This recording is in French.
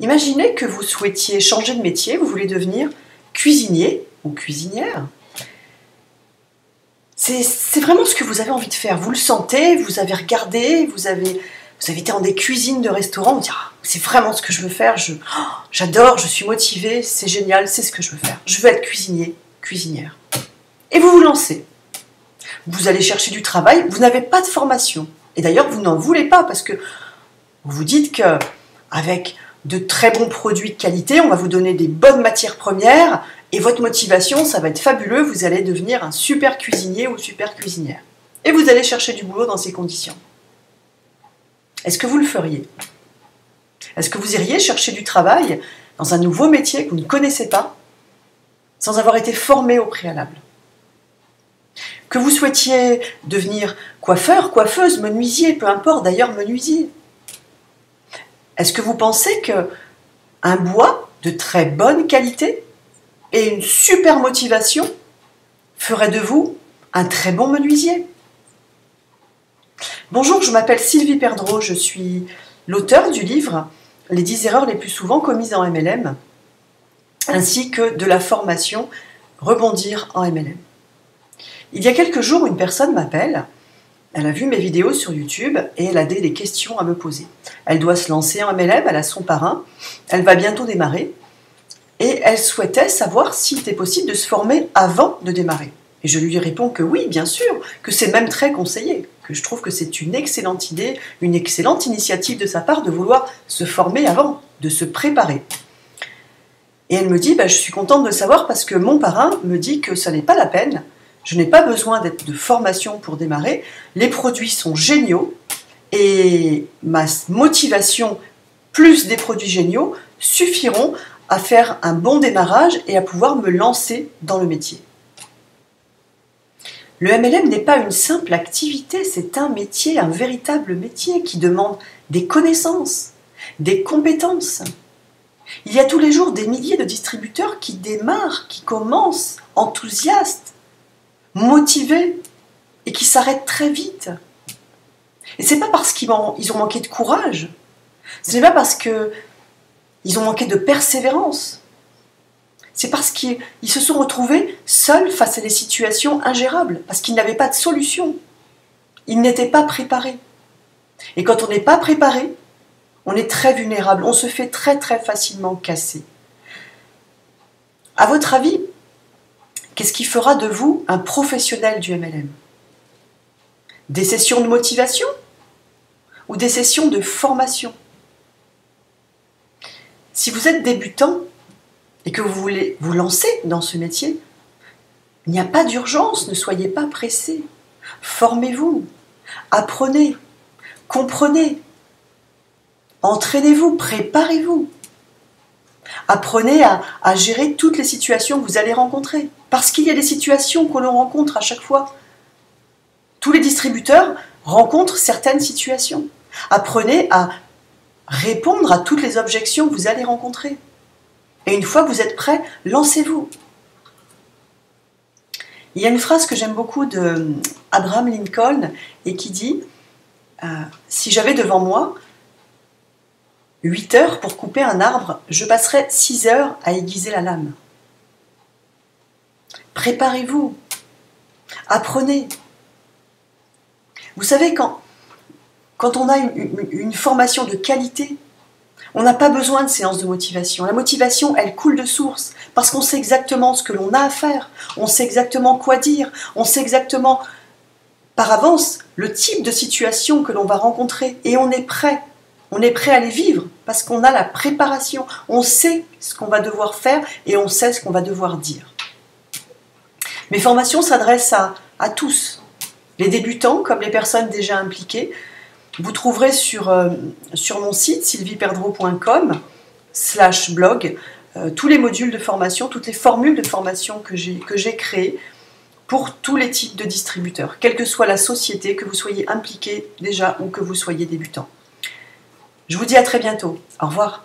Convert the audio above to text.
Imaginez que vous souhaitiez changer de métier, vous voulez devenir cuisinier ou cuisinière. C'est vraiment ce que vous avez envie de faire. Vous le sentez, vous avez regardé, vous avez été dans des cuisines de restaurants, vous dites ah, c'est vraiment ce que je veux faire, j'adore, je suis motivée, c'est génial, c'est ce que je veux faire. Je veux être cuisinier, cuisinière. Et vous vous lancez. Vous allez chercher du travail, vous n'avez pas de formation. Et d'ailleurs, vous n'en voulez pas parce que vous vous dites qu'avec de très bons produits de qualité, on va vous donner des bonnes matières premières et votre motivation, ça va être fabuleux, vous allez devenir un super cuisinier ou super cuisinière. Et vous allez chercher du boulot dans ces conditions. Est-ce que vous le feriez? Est-ce que vous iriez chercher du travail dans un nouveau métier que vous ne connaissez pas, sans avoir été formé au préalable? Que vous souhaitiez devenir coiffeur, coiffeuse, menuisier, peu importe, d'ailleurs menuisier. Est-ce que vous pensez qu'un bois de très bonne qualité et une super motivation ferait de vous un très bon menuisier? Bonjour, je m'appelle Sylvie Perdreau, je suis l'auteur du livre « Les 10 erreurs les plus souvent commises en MLM » ainsi que de la formation « Rebondir en MLM ». Il y a quelques jours, une personne m'appelle, elle a vu mes vidéos sur YouTube et elle a des questions à me poser. Elle doit se lancer en MLM, elle a son parrain, elle va bientôt démarrer et elle souhaitait savoir s'il était possible de se former avant de démarrer. Et je lui réponds que oui, bien sûr, que c'est même très conseillé, que je trouve que c'est une excellente idée, une excellente initiative de sa part de vouloir se former avant, de se préparer. Et elle me dit, je suis contente de le savoir parce que mon parrain me dit que ça n'est pas la peine, je n'ai pas besoin de formation pour démarrer, les produits sont géniaux et ma motivation plus des produits géniaux suffiront à faire un bon démarrage et à pouvoir me lancer dans le métier. Le MLM n'est pas une simple activité, c'est un métier, un véritable métier qui demande des connaissances, des compétences. Il y a tous les jours des milliers de distributeurs qui démarrent, qui commencent enthousiastes, motivés et qui s'arrêtent très vite. Et ce n'est pas parce qu'ils ont manqué de courage, ce n'est pas parce qu'ils ont manqué de persévérance, c'est parce qu'ils se sont retrouvés seuls face à des situations ingérables, parce qu'ils n'avaient pas de solution. Ils n'étaient pas préparés. Et quand on n'est pas préparé, on est très vulnérable, on se fait très très facilement casser. À votre avis, qu'est-ce qui fera de vous un professionnel du MLM? Des sessions de motivation ou des sessions de formation? Si vous êtes débutant et que vous voulez vous lancer dans ce métier, il n'y a pas d'urgence, ne soyez pas pressés. Formez-vous, apprenez, comprenez, entraînez-vous, préparez-vous. Apprenez à gérer toutes les situations que vous allez rencontrer. Parce qu'il y a des situations que l'on rencontre à chaque fois. Tous les distributeurs rencontrent certaines situations. Apprenez à répondre à toutes les objections que vous allez rencontrer. Et une fois que vous êtes prêt, lancez-vous. Il y a une phrase que j'aime beaucoup de Abraham Lincoln et qui dit « Si j'avais devant moi 8 heures pour couper un arbre, je passerais 6 heures à aiguiser la lame. » Préparez-vous, apprenez. Vous savez, quand on a une formation de qualité, on n'a pas besoin de séances de motivation. La motivation, elle coule de source parce qu'on sait exactement ce que l'on a à faire, on sait exactement quoi dire, on sait exactement par avance le type de situation que l'on va rencontrer et on est prêt. On est prêt à les vivre parce qu'on a la préparation, on sait ce qu'on va devoir faire et on sait ce qu'on va devoir dire. Mes formations s'adressent à tous, les débutants comme les personnes déjà impliquées. Vous trouverez sur mon site sylvieperdreau.com/blog tous les modules de formation, toutes les formules de formation que j'ai créées pour tous les types de distributeurs, quelle que soit la société, que vous soyez impliqué déjà ou que vous soyez débutant. Je vous dis à très bientôt. Au revoir.